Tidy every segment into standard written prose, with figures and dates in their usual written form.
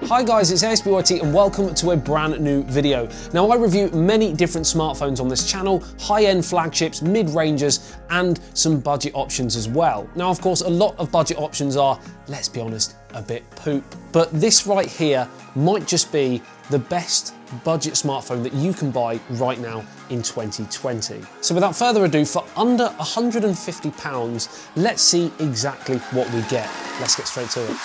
Hi guys, it's ASBYT and welcome to a brand new video. Now I review many different smartphones on this channel, high-end flagships, mid-rangers and some budget options as well. Now of course a lot of budget options are, let's be honest, a bit poop. But this right here might just be the best budget smartphone that you can buy right now in 2020. So without further ado, for under £150, let's see exactly what we get. Let's get straight to it.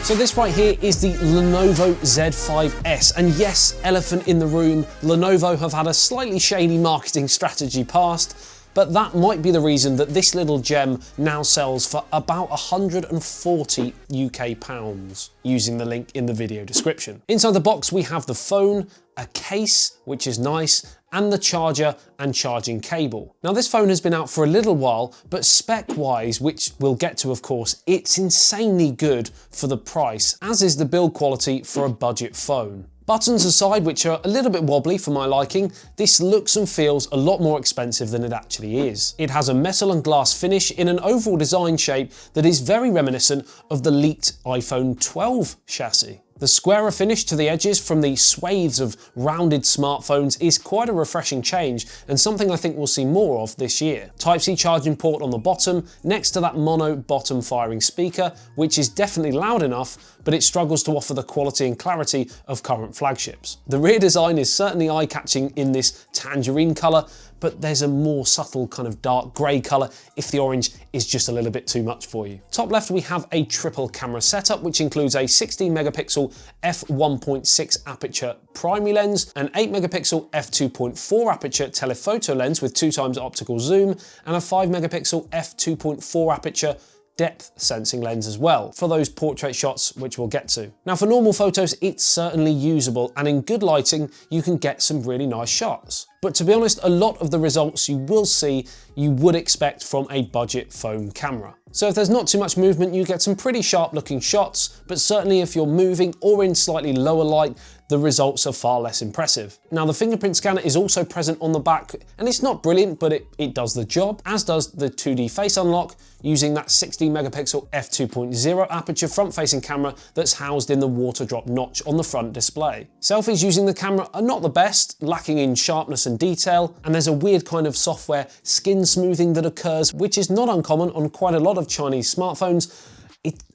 So this right here is the Lenovo Z5s, and yes, elephant in the room, Lenovo have had a slightly shady marketing strategy past, but that might be the reason that this little gem now sells for about 140 UK pounds, using the link in the video description. Inside the box we have the phone, a case, which is nice, and the charger and charging cable. Now this phone has been out for a little while, but spec-wise, which we'll get to of course, it's insanely good for the price, as is the build quality for a budget phone. Buttons aside, which are a little bit wobbly for my liking, this looks and feels a lot more expensive than it actually is. It has a metal and glass finish in an overall design shape that is very reminiscent of the leaked iPhone 12 chassis. The squarer finish to the edges from the swathes of rounded smartphones is quite a refreshing change and something I think we'll see more of this year. Type-C charging port on the bottom, next to that mono bottom firing speaker, which is definitely loud enough, but it struggles to offer the quality and clarity of current flagships. The rear design is certainly eye-catching in this tangerine colour, but there's a more subtle kind of dark grey colour if the orange is just a little bit too much for you. Top left we have a triple camera setup, which includes a 16 megapixel f1.6 aperture primary lens, an 8 megapixel f2.4 aperture telephoto lens with 2x optical zoom, and a 5 megapixel f2.4 aperture depth sensing lens as well, for those portrait shots which we'll get to. Now for normal photos, it's certainly usable, and in good lighting, you can get some really nice shots. But to be honest, a lot of the results you will see, you would expect from a budget phone camera. So if there's not too much movement, you get some pretty sharp looking shots, but certainly if you're moving or in slightly lower light, the results are far less impressive. Now the fingerprint scanner is also present on the back, and it's not brilliant, but it does the job, as does the 2D face unlock, using that 16 megapixel f2.0 aperture front-facing camera that's housed in the water drop notch on the front display. Selfies using the camera are not the best, lacking in sharpness and detail, and there's a weird kind of software skin smoothing that occurs, which is not uncommon on quite a lot of Chinese smartphones.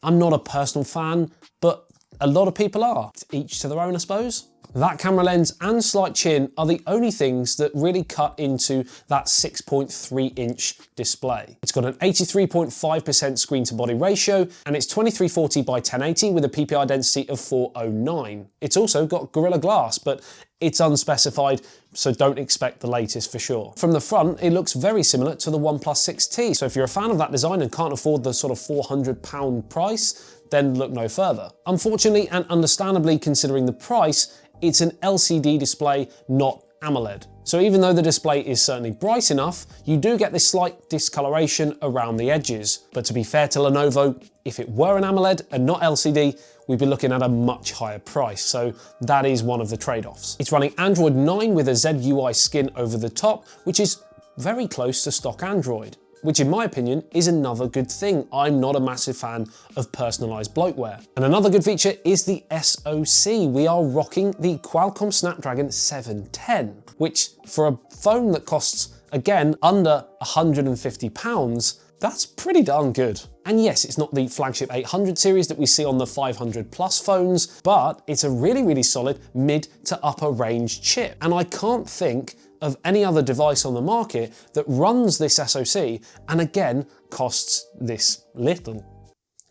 I'm not a personal fan, but a lot of people are. Each to their own, I suppose. That camera lens and slight chin are the only things that really cut into that 6.3-inch display. It's got an 83.5% screen to body ratio, and it's 2340 by 1080 with a PPI density of 409. It's also got Gorilla Glass, but it's unspecified, so don't expect the latest for sure. From the front, it looks very similar to the OnePlus 6T, so if you're a fan of that design and can't afford the sort of £400 price, then look no further. Unfortunately, and understandably considering the price, it's an LCD display, not AMOLED. So even though the display is certainly bright enough, you do get this slight discoloration around the edges. But to be fair to Lenovo, if it were an AMOLED and not LCD, we'd be looking at a much higher price, so that is one of the trade-offs. It's running Android 9 with a ZUI skin over the top, which is very close to stock Android, which in my opinion is another good thing. I'm not a massive fan of personalized bloatware. And another good feature is the SoC. We are rocking the Qualcomm Snapdragon 710, which for a phone that costs, again, under £150, that's pretty darn good. And yes, it's not the flagship 800 series that we see on the 500 plus phones, but it's a really, really solid mid to upper range chip. And I can't think of any other device on the market that runs this SoC and again costs this little.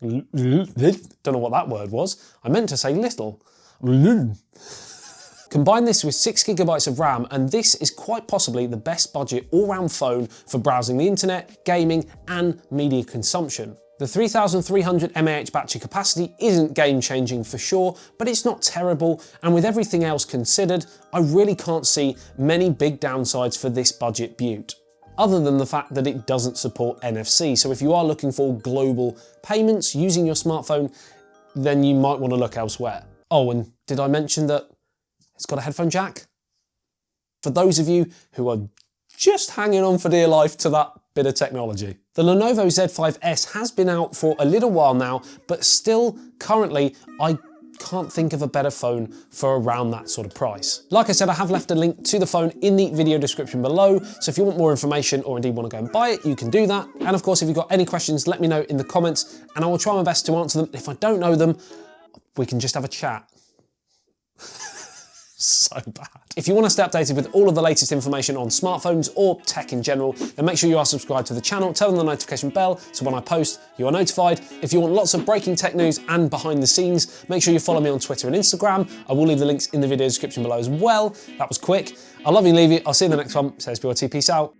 Don't know what that word was. I meant to say little. Combine this with 6 GB of RAM and this is quite possibly the best budget all-round phone for browsing the internet, gaming and media consumption. The 3300 mAh battery capacity isn't game-changing for sure, but it's not terrible, and with everything else considered, I really can't see many big downsides for this budget beaut, other than the fact that it doesn't support NFC. So if you are looking for global payments using your smartphone, then you might want to look elsewhere. Oh, and did I mention that it's got a headphone jack? For those of you who are just hanging on for dear life to that bit of technology. The Lenovo Z5s has been out for a little while now, but still currently I can't think of a better phone for around that sort of price. Like I said, I have left a link to the phone in the video description below, so if you want more information or indeed want to go and buy it, you can do that. And of course, if you've got any questions, let me know in the comments and I will try my best to answer them. If I don't know them, we can just have a chat. So bad. If you want to stay updated with all of the latest information on smartphones or tech in general, then make sure you are subscribed to the channel, turn on the notification bell so when I post, you are notified. If you want lots of breaking tech news and behind the scenes, make sure you follow me on Twitter and Instagram. I will leave the links in the video description below as well. That was quick. I love you, leave you. I'll see you in the next one. Says BYT, peace out.